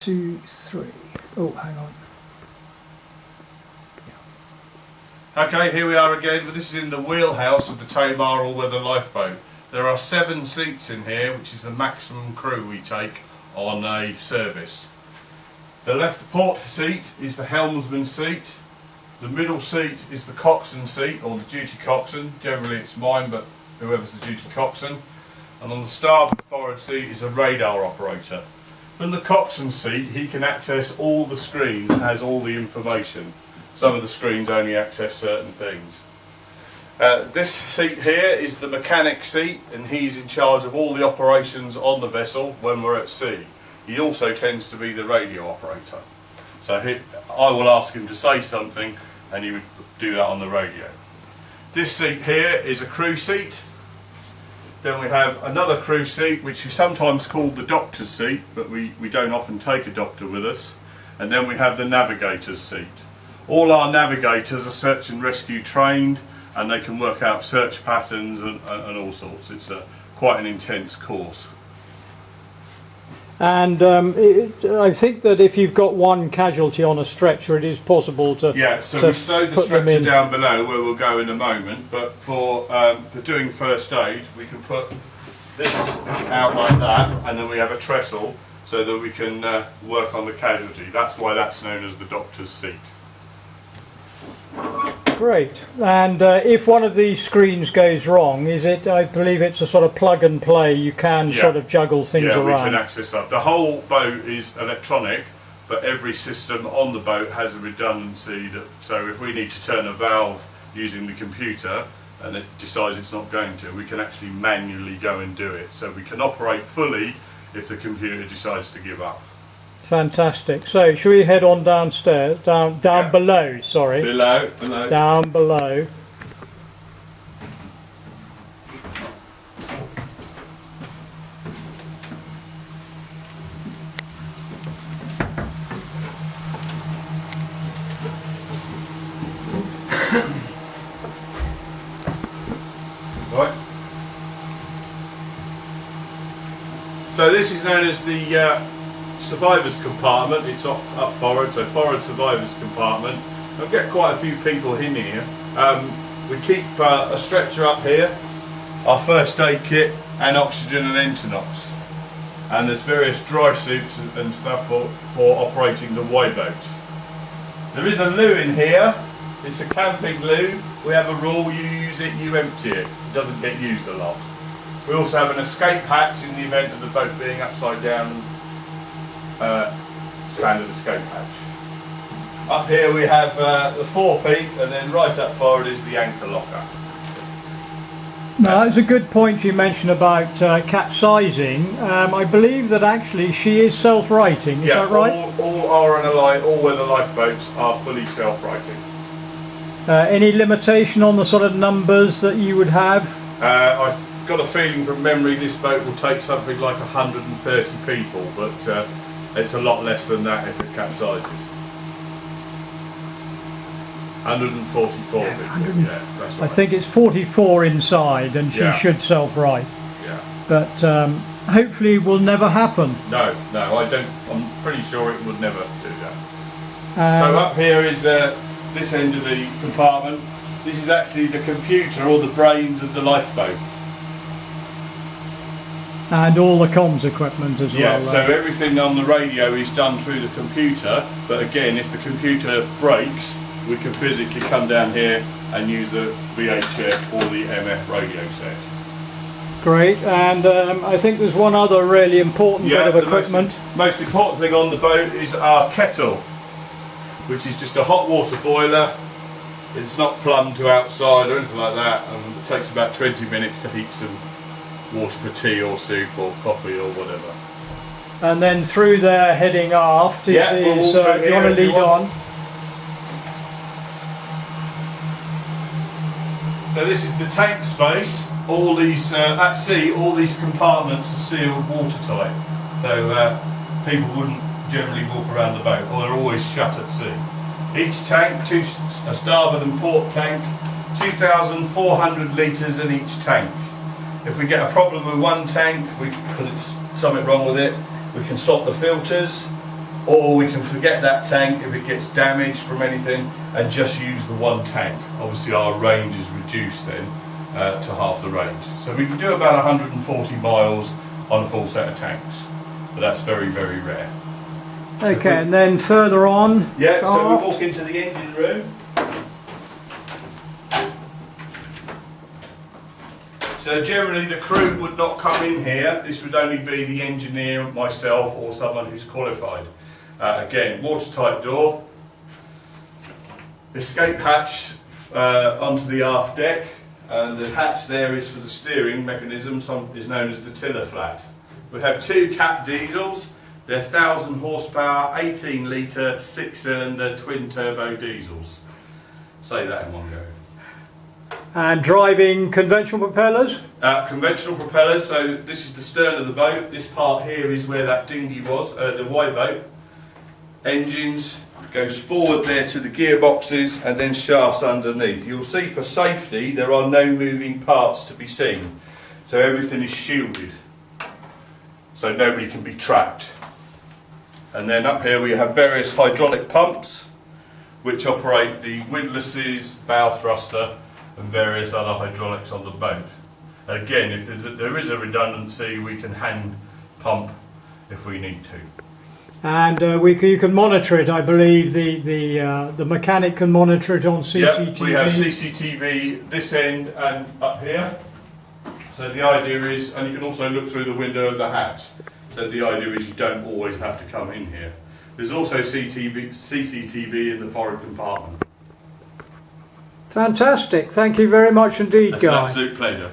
2, 3. Oh, hang on. Okay, here we are again. This is in the wheelhouse of the Tamar all-weather lifeboat. There are 7 seats in here, which is the maximum crew we take on a service. The left port seat is the helmsman's seat. The middle seat is the coxswain seat, or the duty coxswain. Generally it's mine, but whoever's the duty coxswain. And on the starboard forward seat is a radar operator. From the coxswain seat, he can access all the screens and has all the information. Some of the screens only access certain things. This seat here is the mechanic seat, and he's in charge of all the operations on the vessel when we're at sea. He also tends to be the radio operator. So I will ask him to say something and he would do that on the radio. This seat here is a crew seat. Then we have another crew seat, which is sometimes called the doctor's seat, but we don't often take a doctor with us. And then we have the navigator's seat. All our navigators are search and rescue trained, and they can work out search patterns and all sorts. It's quite an intense course. And I think that if you've got one casualty on a stretcher, it is possible to we stowed the stretcher down below where we'll go in a moment. But for doing first aid, we can put this out like that, and then we have a trestle so that we can work on the casualty. That's why that's known as the doctor's seat. Great. And if one of these screens goes wrong, is it? I believe it's a sort of plug and play. You can sort of juggle things around. Yeah, we can access that. The whole boat is electronic, but every system on the boat has a redundancy. So if we need to turn a valve using the computer and it decides it's not going to, we can actually manually go and do it. So we can operate fully if the computer decides to give up. Fantastic. So, shall we head on downstairs? Down below, sorry. Below. Down below. Right. So this is known as the survivors compartment. It's up forward, so forward survivors compartment. I'll get quite a few people in here. We keep a stretcher up here, our first aid kit, and oxygen and Entonox. And there's various dry suits and stuff for operating the Y-boat. There is a loo in here. It's a camping loo. We have a rule: you use it, you empty it. It doesn't get used a lot. We also have an escape hatch in the event of the boat being upside down. Standard escape hatch. Up here we have the forepeak, and then right up forward is the anchor locker. Now that's a good point you mentioned about capsizing. I believe that actually she is self-righting, is that right? All RNLI, all-weather lifeboats are fully self-righting. Any limitation on the sort of numbers that you would have? I've got a feeling from memory this boat will take something like 130 people, but it's a lot less than that if it capsizes. 144 people. That's right. I think it's 44 inside, and she should self-right. Yeah. But hopefully it will never happen. No, I don't. I'm pretty sure it would never do that. So up here is this end of the compartment. This is actually the computer, or the brains of the lifeboat. And all the comms equipment as well. Yeah, so everything on the radio is done through the computer, but again, if the computer breaks, we can physically come down here and use the VHF or the MF radio set. Great, and I think there's one other really important bit of equipment. Most important thing on the boat is our kettle, which is just a hot water boiler. It's not plumbed to outside or anything like that, and it takes about 20 minutes to heat some water for tea or soup or coffee or whatever. And then through there, heading aft, you want to lead on. So this is the tank space. All these at sea, all these compartments are sealed watertight, so people wouldn't generally walk around the boat, or they're always shut at sea. Each tank, a starboard and port tank, 2,400 litres in each tank. If we get a problem with one tank, because it's something wrong with it, we can swap the filters. or we can forget that tank if it gets damaged from anything and just use the one tank. Obviously our range is reduced then to half the range. So we can do about 140 miles on a full set of tanks, but that's very, very rare. Okay, and then further on. Yeah, so we aft. walk into the engine room. So generally the crew would not come in here. This would only be the engineer, myself, or someone who's qualified. Again, watertight door. Escape hatch onto the aft deck. And the hatch there is for the steering mechanism, is known as the tiller flat. We have two cap diesels. They're 1,000 horsepower, 18 litre, 6-cylinder, twin turbo diesels. Say that in one go. And driving conventional propellers? Conventional propellers, so this is the stern of the boat. This part here is where that dinghy was, the wide boat. Engines, goes forward there to the gearboxes and then shafts underneath. You'll see for safety there are no moving parts to be seen. So everything is shielded. So nobody can be trapped. And then up here we have various hydraulic pumps which operate the windlasses, bow thruster and various other hydraulics on the boat. Again, if there is a redundancy, we can hand pump if we need to. And you can monitor it, I believe. The mechanic can monitor it on CCTV. Yep, we have CCTV this end and up here. So the idea is, and you can also look through the window of the hatch. So the idea is you don't always have to come in here. There's also CCTV in the forward compartment. Fantastic. Thank you very much indeed, It's Guy. an absolute pleasure.